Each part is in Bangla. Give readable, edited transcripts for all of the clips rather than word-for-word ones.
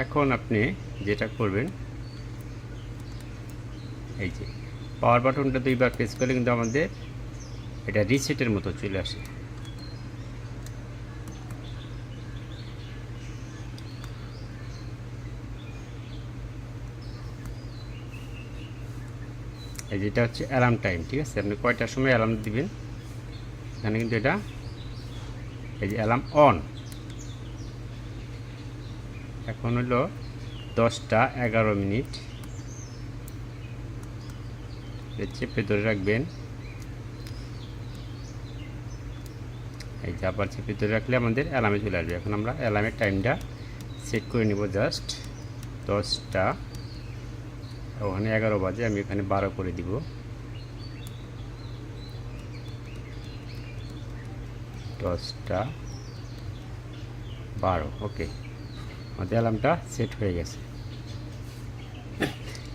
এখন আপনি যেটা করবেন, এই যে পাওয়ার বাটনটা দুইবার প্রেস করলে কিন্তু আমাদের এটা রিসেটের মতো চলে আসে। এই যেটা হচ্ছে অ্যালার্ম টাইম, ঠিক আছে? আপনি কয়টার সময় অ্যালার্ম দিবেন, এখানে কিন্তু এটা এই যে অ্যালার্ম অন। এখন হলো 10টা 11 মিনিট। চেপে ধরে রাখবেন, এই যে আবার চেপে ধরে রাখলে আমাদের অ্যালার্মে চলে আসবে। এখন আমরা অ্যালার্মের টাইমটা সেট করে নিব, জাস্ট 10টা, ওখানে 11 বাজে, আমি এখানে 12 করে দিব। 10টা 12, ওকে, আমাদের অ্যালার্মটা সেট হয়ে গেছে।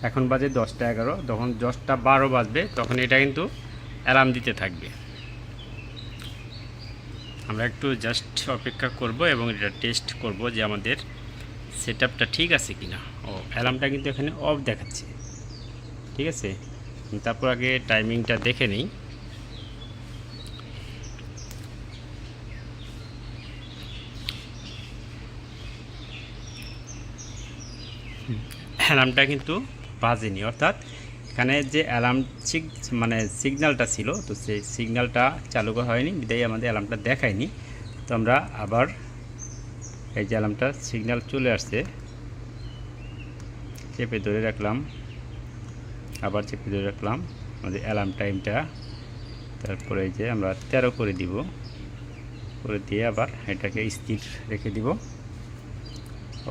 এখন বাজে 10টা 11, যখন 10টা 12 বাজবে তখন এটা কিন্তু অ্যালার্ম দিতে থাকবে। আমরা একটু জাস্ট অপেক্ষা করব এবং এটা টেস্ট করব যে আমাদের সেটআপটা ঠিক আছে কিনা। ও, অ্যালার্মটা কিন্তু এখানে অফ দেখাচ্ছে, ঠিক আছে? তারপর আগে টাইমিংটা দেখে নিই। অ্যালার্মটা কিন্তু বাজেনি, অর্থাৎ এখানে যে অ্যালার্ম মানে সিগন্যালটা ছিল, তো সেই সিগন্যালটা চালু করা হয়নি, বিদায় আমাদের অ্যালার্মটা দেখায়নি। তো আমরা আবার এই যে অ্যালার্মটা সিগন্যাল চলে আসছে, চেপে ধরে রাখলাম, আবার চেপে ধরে রাখলাম আমাদের অ্যালার্ম টাইমটা। তারপরে এই যে আমরা 13 করে দিব, করে দিয়ে আবার এটাকে স্থির রেখে দিব।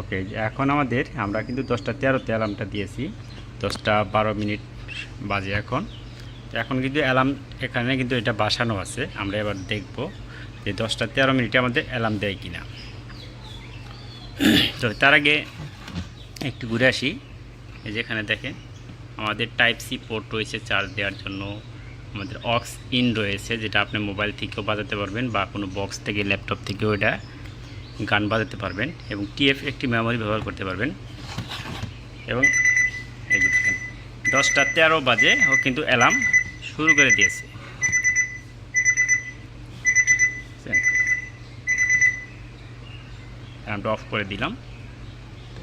ওকে, এখন আমরা কিন্তু 10টা 13তে অ্যালার্মটা দিয়েছি, 10টা 12 মিনিট বাজে এখন। তো এখন কিন্তু অ্যালার্ম এখানে কিন্তু এটা বসানো আছে। আমরা এবার দেখব যে 10টা 13 মিনিটে আমাদের অ্যালার্ম দেয় কিনা। তো তার আগে একটু ঘুরে আসি। এই যে এখানে দেখেন আমাদের টাইপ সি পোর্ট রয়েছে চার্জ দেওয়ার জন্য, আমাদের অক্স ইন রয়েছে, যেটা আপনি মোবাইল থেকেও বাজাতে পারবেন বা কোনো বক্স থেকে, ল্যাপটপ থেকেও এটা গান বাজাতে পারবেন, এবং টিএফ একটি মেমোরি ব্যবহার করতে পারবেন। এবং এই যে দেখেন 10টা 13 বাজে ও কিন্তু অ্যালার্ম শুরু করে দিয়েছে। অ্যালার্মটা অফ করে দিলাম।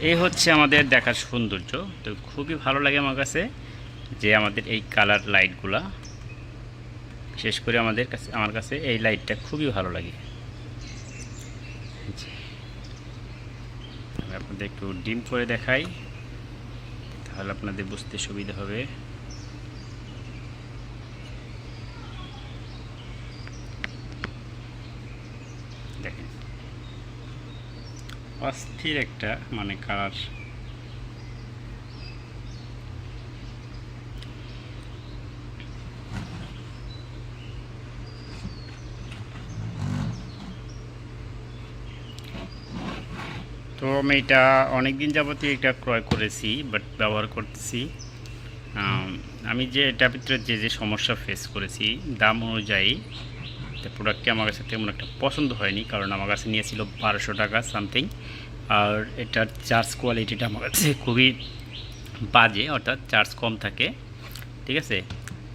এই হচ্ছে আমাদের দেখার সৌন্দর্য। তো খুবই ভালো লাগে আমার কাছে যে আমাদের এই কালার লাইটগুলা, বিশেষ করে আমার কাছে এই লাইটটা খুবই ভালো লাগে। আমি আপনাদের একটু ডিম করে দেখাই, তাহলে আপনাদের বুঝতে সুবিধা হবে। দেখেন অস্থির একটা মানে কালার। তো আমি এটা অনেক দিন যাবতীয় এটা ক্রয় করেছি, বাট ব্যবহার করতেছি। আমি যে এটার ভিতরে যে সমস্যা ফেস করেছি, দাম অনুযায়ী প্রোডাক্টটি আমার কাছে তেমন একটা পছন্দ হয়নি, কারণ আমার কাছে নিয়েছিল 1200 টাকা সামথিং। আর এটার চার্জ কোয়ালিটিটা আমার কাছে খুবই বাজে, অর্থাৎ চার্জ কম থাকে, ঠিক আছে?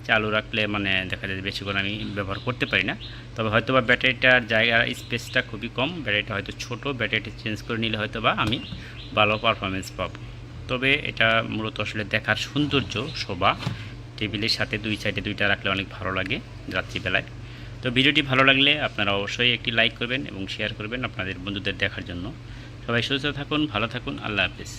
চালু রাখলে মানে দেখা যায় বেশিক্ষণ আমি ব্যবহার করতে পারি না। তবে হয়তো বা ব্যাটারিটার জায়গা স্পেসটা খুবই কম, ব্যাটারিটা হয়তো ছোট, ব্যাটারিটা চেঞ্জ করে নিলে হয়তো বা আমি ভালো পারফরমেন্স পাবো। তবে এটা মূলত আসলে দেখার সৌন্দর্য, শোভা, টেবিলের সাথে দুই সাইডে দুইটা রাখলে অনেক ভালো লাগে রাত্রিবেলায়। তো ভিডিওটি ভালো লাগলে আপনারা অবশ্যই একটি লাইক করবেন এবং শেয়ার করবেন আপনাদের বন্ধুদের দেখার জন্য। সবাই সুস্থ থাকুন, ভালো থাকুন, আল্লাহ হাফেজ।